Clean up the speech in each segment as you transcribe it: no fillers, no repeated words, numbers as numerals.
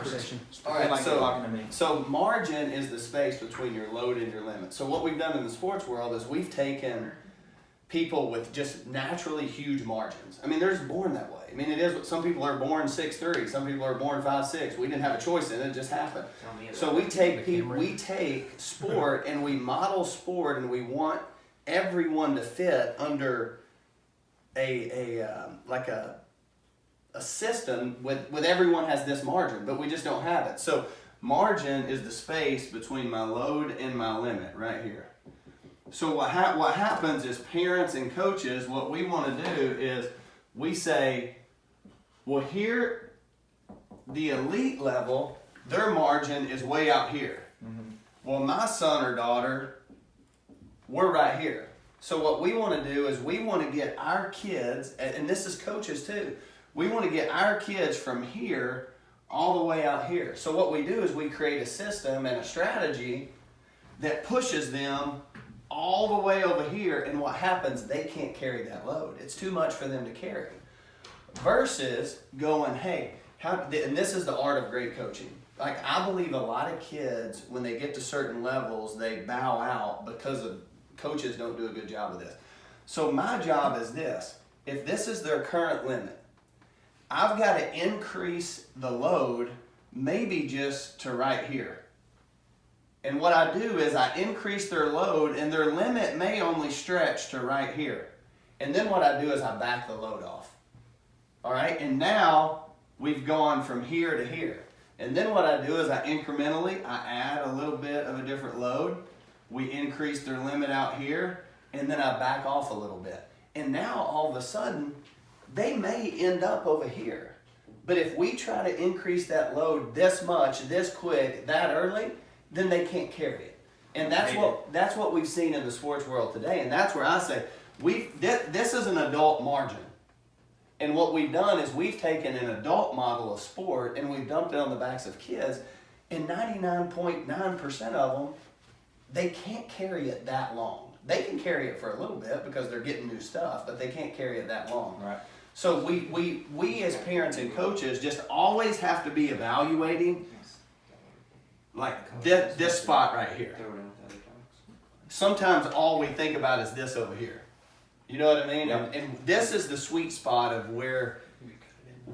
conversation. All right, Like you're talking to me. so margin is the space between your load and your limit. So what we've done in the sports world is we've taken people with just naturally huge margins. I mean, they're just born that way. I mean, it is. Some people are born 6'3", some people are born 5'6". We didn't have a choice in it; it just happened. So we take sport and we model sport, and we want everyone to fit under a system with everyone has this margin, but we just don't have it. So margin is the space between my load and my limit right here. So what happens is parents and coaches, what we want to do is we say, well, here, the elite level, their margin is way out here. Mm-hmm. Well, my son or daughter, we're right here. So what we want to do is we want to get our kids, and this is coaches too, we want to get our kids from here all the way out here. So what we do is we create a system and a strategy that pushes them all the way over here, and what happens, they can't carry that load. It's too much for them to carry. Versus going, hey, and this is the art of great coaching. Like, I believe a lot of kids, when they get to certain levels, they bow out because of coaches don't do a good job of this. So my job is this. If this is their current limit, I've got to increase the load maybe just to right here. And what I do is I increase their load, and their limit may only stretch to right here. And then what I do is I back the load off. All right, and now we've gone from here to here. And then what I do is I incrementally, I add a little bit of a different load. We increase their limit out here, and then I back off a little bit. And now all of a sudden, they may end up over here. But if we try to increase that load this much, this quick, that early, then they can't carry it. And that's what we've seen in the sports world today. And that's where I say, this is an adult margin. And what we've done is we've taken an adult model of sport and we've dumped it on the backs of kids, and 99.9% of them, they can't carry it that long. They can carry it for a little bit because they're getting new stuff, but they can't carry it that long. Right. So we as parents and coaches just always have to be evaluating like this spot right here. Sometimes all we think about is this over here. You know what I mean? Yep. And this is the sweet spot of where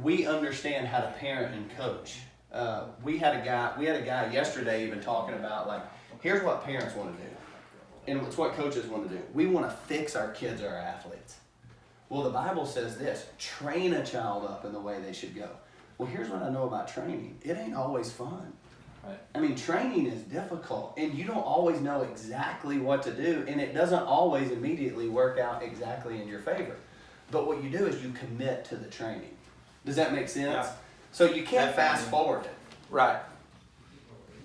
we understand how to parent and coach. We had a guy yesterday even talking about, like, here's what parents want to do. And it's what coaches want to do. We want to fix our kids or our athletes. Well, the Bible says this, train a child up in the way they should go. Well, here's what I know about training. It ain't always fun. Right. I mean, training is difficult, and you don't always know exactly what to do, and it doesn't always immediately work out exactly in your favor. But what you do is you commit to the training. Does that make sense? Yeah. So you can't fast forward it. Right.